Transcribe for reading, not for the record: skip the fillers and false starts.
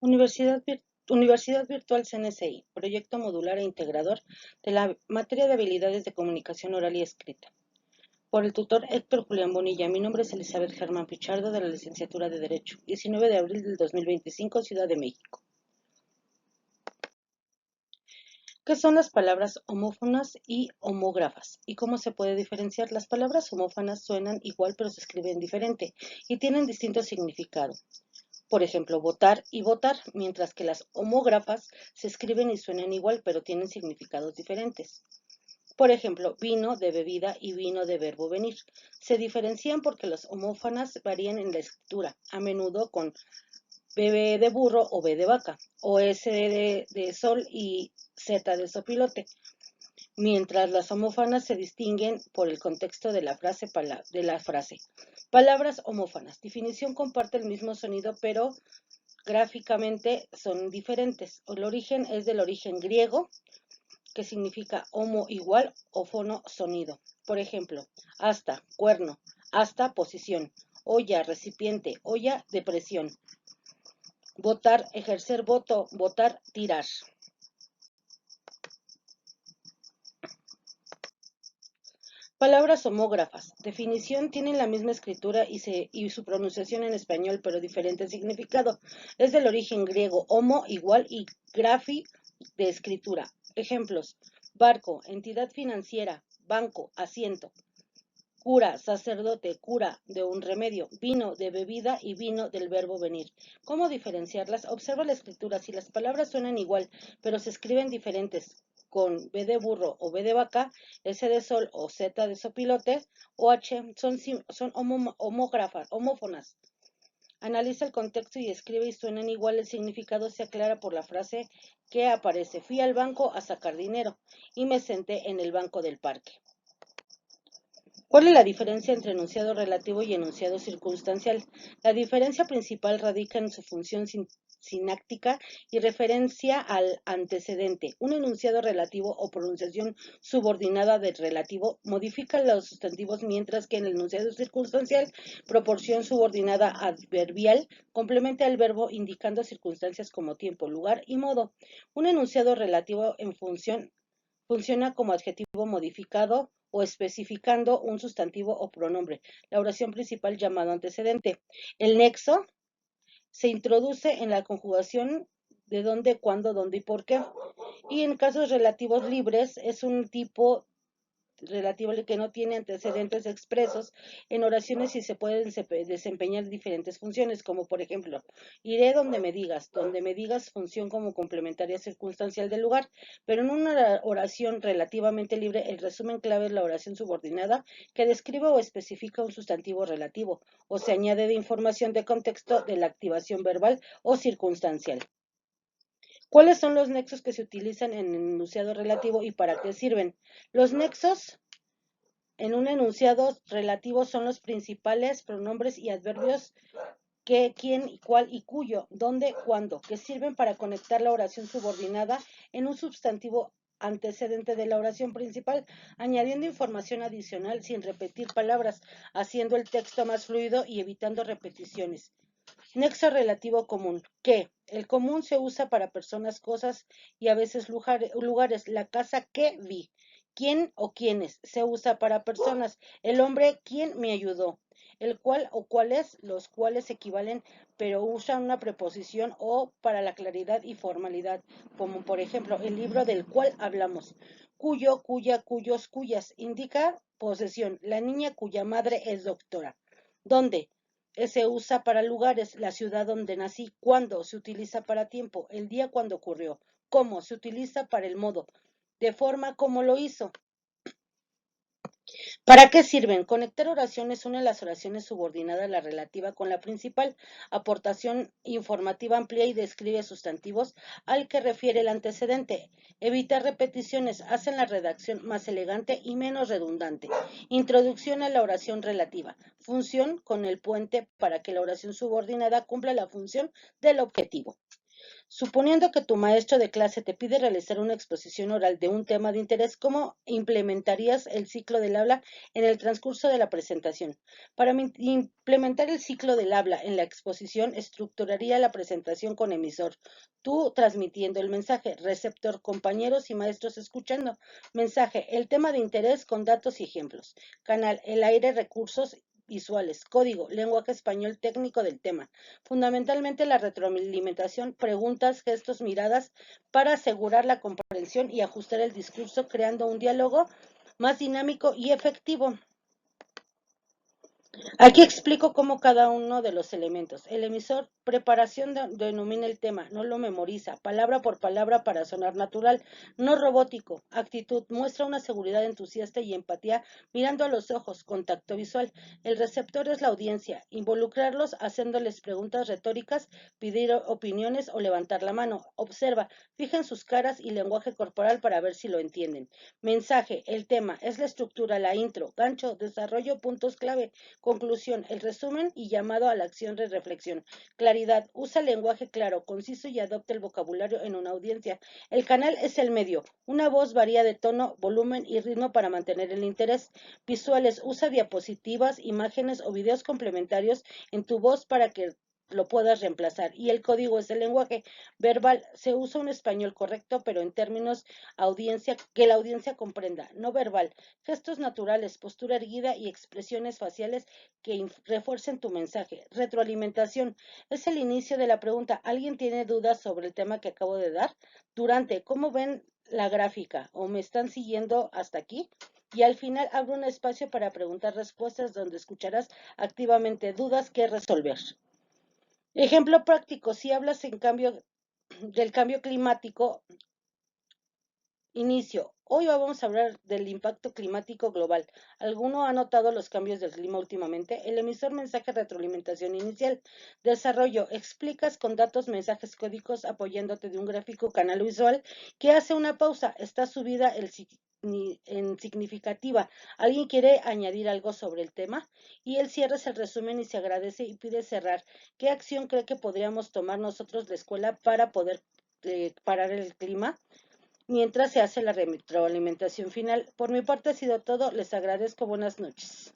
Universidad Virtual CNCI, proyecto modular e integrador de la materia de habilidades de comunicación oral y escrita. Por el tutor Héctor Julián Bonilla. Mi nombre es Elizabeth Germán Pichardo, de la licenciatura de Derecho. 19 de abril del 2025, Ciudad de México. ¿Qué son las palabras homófonas y homógrafas? ¿Y cómo se puede diferenciar? Las palabras homófonas suenan igual pero se escriben diferente y tienen distinto significado. Por ejemplo, votar y votar, mientras que las homógrafas se escriben y suenan igual, pero tienen significados diferentes. Por ejemplo, vino de bebida y vino de verbo venir. Se diferencian porque las homófonas varían en la escritura, a menudo con B de burro o B de vaca, o S de sol y Z de sopilote, mientras las homófonas se distinguen por el contexto de la frase. Palabras homófonas. Definición: comparte el mismo sonido, pero gráficamente son diferentes. El origen es del origen griego, que significa homo igual o fono sonido. Por ejemplo, hasta, cuerno, hasta, posición, olla, recipiente, olla de presión. Votar, ejercer voto, votar, tirar. Palabras homógrafas. Definición: tienen la misma escritura y su pronunciación en español, pero diferente significado. Es del origen griego, homo igual y grafi de escritura. Ejemplos: barco, entidad financiera, banco, asiento. Cura, sacerdote, cura de un remedio, vino de bebida y vino del verbo venir. ¿Cómo diferenciarlas? Observa la escritura. Si las palabras suenan igual, pero se escriben diferentes, con B de burro o B de vaca, S de sol o Z de sopilote, o H, son homófonas. Analiza el contexto y escribe y suenan igual. El significado se aclara por la frase que aparece. Fui al banco a sacar dinero y me senté en el banco del parque. ¿Cuál es la diferencia entre enunciado relativo y enunciado circunstancial? La diferencia principal radica en su función sináctica y referencia al antecedente. Un enunciado relativo o pronunciación subordinada del relativo modifica los sustantivos, mientras que en el enunciado circunstancial, proporción subordinada adverbial complementa el verbo indicando circunstancias como tiempo, lugar y modo. Un enunciado relativo funciona como adjetivo modificado o especificando un sustantivo o pronombre. La oración principal llamado antecedente. El nexo se introduce en la conjugación de dónde, cuándo, dónde y por qué. Y en casos relativos libres es un tipo relativo que no tiene antecedentes expresos en oraciones y se pueden desempeñar diferentes funciones, como por ejemplo, iré donde me digas, función como complementaria circunstancial del lugar, pero en una oración relativamente libre, el resumen clave es la oración subordinada, que describe o especifica un sustantivo relativo, o se añade de información de contexto de la activación verbal o circunstancial. ¿Cuáles son los nexos que se utilizan en el enunciado relativo y para qué sirven? Los nexos en un enunciado relativo son los principales pronombres y adverbios que, quién, cuál y cuyo, dónde, cuándo, que sirven para conectar la oración subordinada en un sustantivo antecedente de la oración principal, añadiendo información adicional sin repetir palabras, haciendo el texto más fluido y evitando repeticiones. Nexo relativo común. ¿Qué? El común se usa para personas, cosas y a veces lugares. La casa que vi. ¿Quién o quiénes? Se usa para personas. El hombre, ¿quién me ayudó? El cual o cuáles, los cuales equivalen, pero usan una preposición o para la claridad y formalidad, como por ejemplo, el libro del cual hablamos. Cuyo, cuya, cuyos, cuyas, indica posesión. La niña cuya madre es doctora. ¿Dónde? Se usa para lugares, la ciudad donde nací. ¿Cuándo? Se utiliza para tiempo, el día cuando ocurrió. ¿Cómo? Se utiliza para el modo, de forma como lo hizo. ¿Para qué sirven? Conectar oraciones une las oraciones subordinadas, la relativa con la principal. Aportación informativa amplía y describe sustantivos al que refiere el antecedente. Evita repeticiones, hacen la redacción más elegante y menos redundante. Introducción a la oración relativa. Función con el puente para que la oración subordinada cumpla la función del objetivo. Suponiendo que tu maestro de clase te pide realizar una exposición oral de un tema de interés, ¿cómo implementarías el ciclo del habla en el transcurso de la presentación? Para implementar el ciclo del habla en la exposición, estructuraría la presentación con emisor, tú transmitiendo el mensaje, receptor, compañeros y maestros escuchando. Mensaje, el tema de interés con datos y ejemplos. Canal, el aire, recursos visuales. Código, lenguaje español técnico del tema. Fundamentalmente la retroalimentación, preguntas, gestos, miradas para asegurar la comprensión y ajustar el discurso, creando un diálogo más dinámico y efectivo. Aquí explico cómo cada uno de los elementos. El emisor, preparación denomina el tema, no lo memoriza, palabra por palabra para sonar natural, no robótico. Actitud, muestra una seguridad entusiasta y empatía mirando a los ojos, contacto visual. El receptor es la audiencia, involucrarlos haciéndoles preguntas retóricas, pedir opiniones o levantar la mano. Observa, fija en sus caras y lenguaje corporal para ver si lo entienden. Mensaje, el tema, es la estructura, la intro, gancho, desarrollo, puntos clave. Conclusión, el resumen y llamado a la acción de reflexión. Claridad, usa lenguaje claro, conciso y adopta el vocabulario en una audiencia. El canal es el medio. Una voz varía de tono, volumen y ritmo para mantener el interés. Visuales, usa diapositivas, imágenes o videos complementarios en tu voz para que lo puedas reemplazar. Y el código es el lenguaje verbal. Se usa un español correcto, pero en términos audiencia que la audiencia comprenda. No verbal. Gestos naturales, postura erguida y expresiones faciales que refuercen tu mensaje. Retroalimentación. Es el inicio de la pregunta. ¿Alguien tiene dudas sobre el tema que acabo de dar? Durante, ¿cómo ven la gráfica? ¿O me están siguiendo hasta aquí? Y al final abro un espacio para preguntar respuestas donde escucharás activamente dudas que resolver. Ejemplo práctico, si hablas del cambio climático, inicio. Hoy vamos a hablar del impacto climático global. ¿Alguno ha notado los cambios del clima últimamente? El emisor mensaje retroalimentación inicial. Desarrollo. Explicas con datos, mensajes códicos apoyándote de un gráfico canal visual que hace una pausa. Está subida en significativa. ¿Alguien quiere añadir algo sobre el tema? Y el cierre es el resumen y se agradece y pide cerrar. ¿Qué acción cree que podríamos tomar nosotros la escuela para poder parar el clima? Mientras se hace la retroalimentación final. Por mi parte ha sido todo. Les agradezco. Buenas noches.